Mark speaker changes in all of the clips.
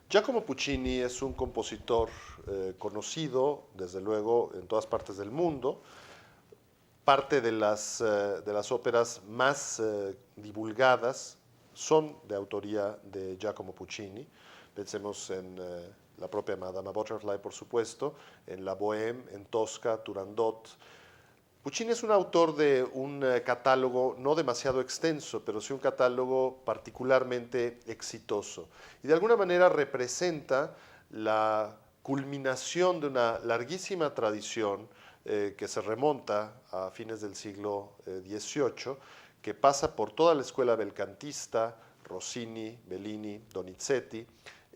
Speaker 1: Giacomo Puccini es un compositor conocido, desde luego, en todas partes del mundo. Parte de las óperas más divulgadas son de autoría de Giacomo Puccini. Pensemos en la propia Madama Butterfly, por supuesto, en La Bohème, en Tosca, Turandot. Puccini es un autor de un catálogo no demasiado extenso, pero sí un catálogo particularmente exitoso. Y de alguna manera representa la culminación de una larguísima tradición que se remonta a fines del siglo XVIII, que pasa por toda la escuela belcantista, Rossini, Bellini, Donizetti,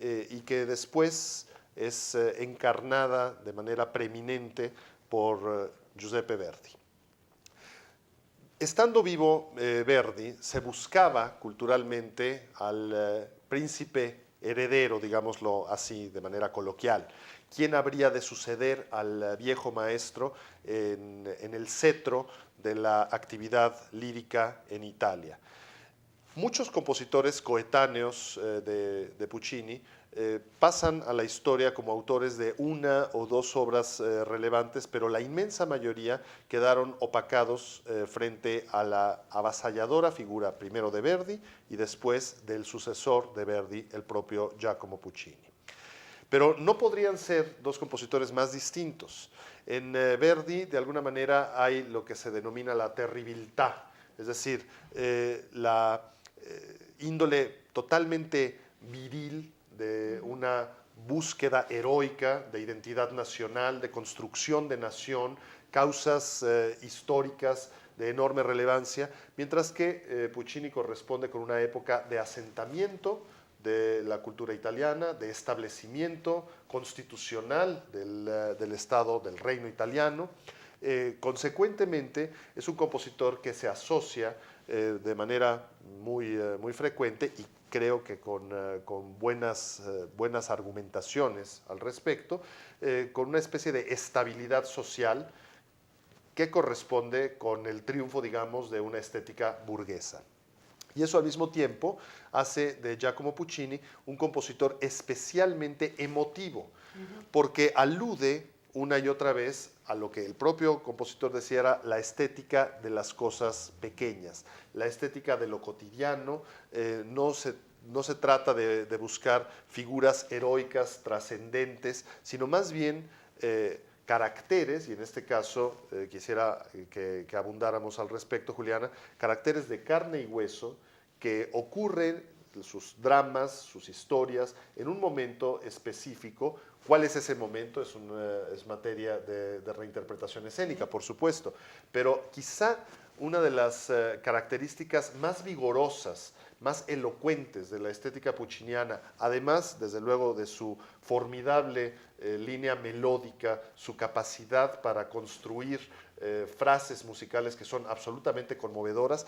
Speaker 1: y que después es encarnada de manera preeminente por Giuseppe Verdi. Estando vivo Verdi, se buscaba culturalmente al príncipe heredero, digámoslo así, de manera coloquial. ¿Quién habría de suceder al viejo maestro en el cetro de la actividad lírica en Italia? Muchos compositores coetáneos de Puccini pasan a la historia como autores de una o dos obras relevantes, pero la inmensa mayoría quedaron opacados frente a la avasalladora figura primero de Verdi y después del sucesor de Verdi, el propio Giacomo Puccini. Pero no podrían ser dos compositores más distintos. En Verdi, de alguna manera, hay lo que se denomina la terribilità, es decir, la índole totalmente viril de una búsqueda heroica de identidad nacional, de construcción de nación, causas históricas de enorme relevancia, mientras que Puccini corresponde con una época de asentamiento de la cultura italiana, de establecimiento constitucional del Estado, del reino italiano. Consecuentemente, es un compositor que se asocia de manera muy frecuente y creo que con buenas argumentaciones al respecto, con una especie de estabilidad social que corresponde con el triunfo, digamos, de una estética burguesa. Y eso al mismo tiempo hace de Giacomo Puccini un compositor especialmente emotivo, porque alude una y otra vez a lo que el propio compositor decía era la estética de las cosas pequeñas, la estética de lo cotidiano. No se trata de buscar figuras heroicas, trascendentes, sino más bien caracteres, y en este caso quisiera que abundáramos al respecto, Juliana, caracteres de carne y hueso que ocurren, sus dramas, sus historias, en un momento específico. ¿Cuál es ese momento? Es materia de reinterpretación escénica, por supuesto, pero quizá una de las características más vigorosas, más elocuentes de la estética pucciniana, además, desde luego, de su formidable línea melódica, su capacidad para construir frases musicales que son absolutamente conmovedoras,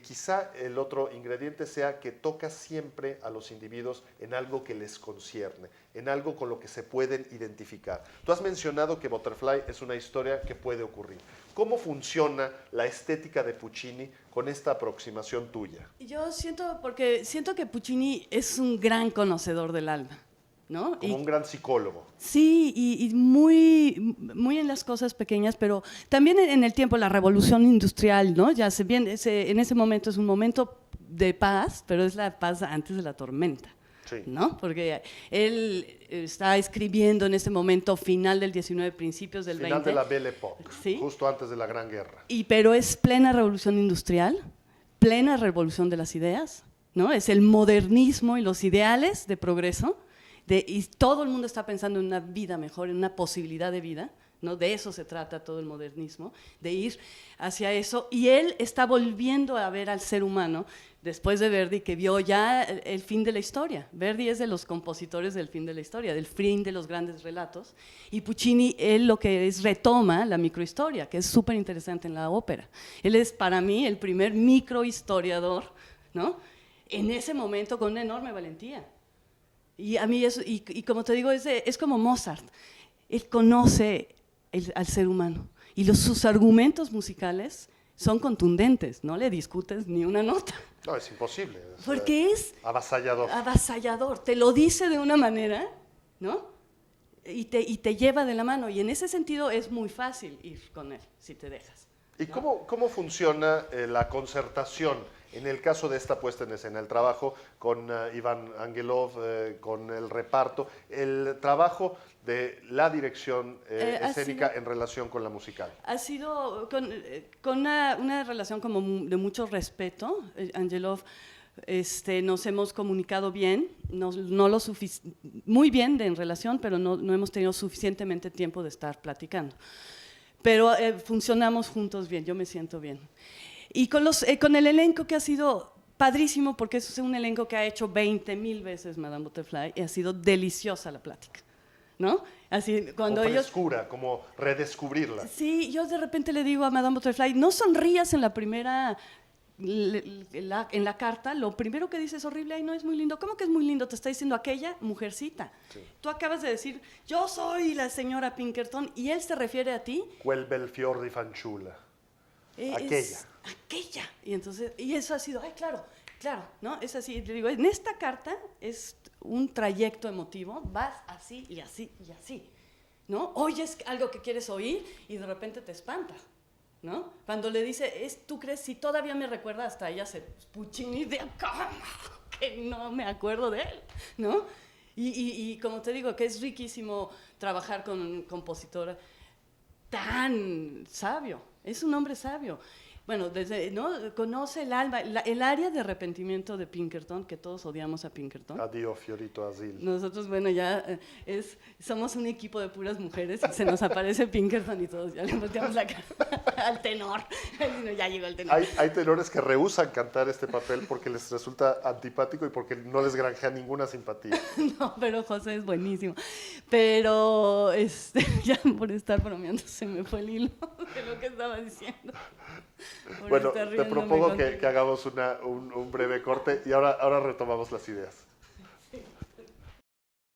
Speaker 1: quizá el otro ingrediente sea que toca siempre a los individuos en algo que les concierne, en algo con lo que se pueden identificar. Tú has mencionado que Butterfly es una historia que puede ocurrir. ¿Cómo funciona la estética de Puccini con esta aproximación tuya?
Speaker 2: Yo siento que Puccini es un gran conocedor del alma, ¿no?
Speaker 1: Como un gran psicólogo.
Speaker 2: Sí, y muy en las cosas pequeñas, pero también en el tiempo, la revolución industrial, ¿no? Ya en ese momento es un momento de paz, pero es la paz antes de la tormenta. Sí. ¿No? Porque él está escribiendo en ese momento final del 19, principios del 20.
Speaker 1: Final de la Belle Époque,
Speaker 2: ¿sí?
Speaker 1: Justo antes de la Gran Guerra.
Speaker 2: Pero es plena revolución industrial, plena revolución de las ideas, ¿no? Es el modernismo y los ideales de progreso, y todo el mundo está pensando en una vida mejor, en una posibilidad de vida, ¿no? De eso se trata todo el modernismo, de ir hacia eso, y él está volviendo a ver al ser humano después de Verdi, que vio ya el fin de la historia. Verdi es de los compositores del fin de la historia, del fin de los grandes relatos, y Puccini, él lo que es, retoma la microhistoria, que es súper interesante en la ópera. Él es, para mí, el primer microhistoriador, ¿no? En ese momento, con una enorme valentía. Y a mí eso, y como te digo, es como Mozart. Él conoce al ser humano, y sus argumentos musicales son contundentes, no le discutes ni una nota.
Speaker 1: No, es imposible.
Speaker 2: Porque es
Speaker 1: avasallador.
Speaker 2: Avasallador, te lo dice de una manera, ¿no? Y te lleva de la mano, y en ese sentido es muy fácil ir con él, si te dejas.
Speaker 1: ¿Y cómo funciona la concertación en el caso de esta puesta en escena, el trabajo con Iván Angelov, con el reparto, el trabajo de la dirección escénica en relación con la musical?
Speaker 2: Ha sido con una relación como de mucho respeto. Angelov, nos hemos comunicado bien, muy bien en relación, pero no hemos tenido suficientemente tiempo de estar platicando. Pero funcionamos juntos bien, yo me siento bien. Y con el elenco, que ha sido padrísimo, porque es un elenco que ha hecho 20,000 veces Madame Butterfly, y ha sido deliciosa la plática, ¿no? Así, cuando
Speaker 1: como frescura, como redescubrirla.
Speaker 2: Sí, yo de repente le digo a Madame Butterfly, no sonrías en la primera... en la carta, lo primero que dice es horrible, ay, no, es muy lindo. ¿Cómo que es muy lindo? Te está diciendo aquella mujercita. Sí. Tú acabas de decir, yo soy la señora Pinkerton, y él se refiere a ti.
Speaker 1: Quel bel fior di fanciulla.
Speaker 2: Aquella. Y eso ha sido, ay, claro, ¿no? Es así, te digo, en esta carta es un trayecto emotivo, vas así y así y así, ¿no? Oyes algo que quieres oír y de repente te espanta, ¿no? Cuando le dice, ¿tú crees? Si todavía me recuerda, hasta ella se Puccini de acá, que no me acuerdo de él, ¿no? Y como te digo, que es riquísimo trabajar con un compositor tan sabio, es un hombre sabio. Bueno, ¿no? Conoce el alma, el área de arrepentimiento de Pinkerton, que todos odiamos a Pinkerton.
Speaker 1: Adiós, Fiorito Asil.
Speaker 2: Nosotros, bueno, ya somos un equipo de puras mujeres, y se nos aparece Pinkerton y todos ya le volteamos la cara al tenor. Ya llegó el tenor.
Speaker 1: Hay tenores que rehúsan cantar este papel porque les resulta antipático y porque no les granjea ninguna simpatía.
Speaker 2: No, pero José es buenísimo. Pero ya por estar bromeando se me fue el hilo de lo que estaba diciendo.
Speaker 1: Bueno, te propongo que hagamos un breve corte y ahora retomamos las ideas.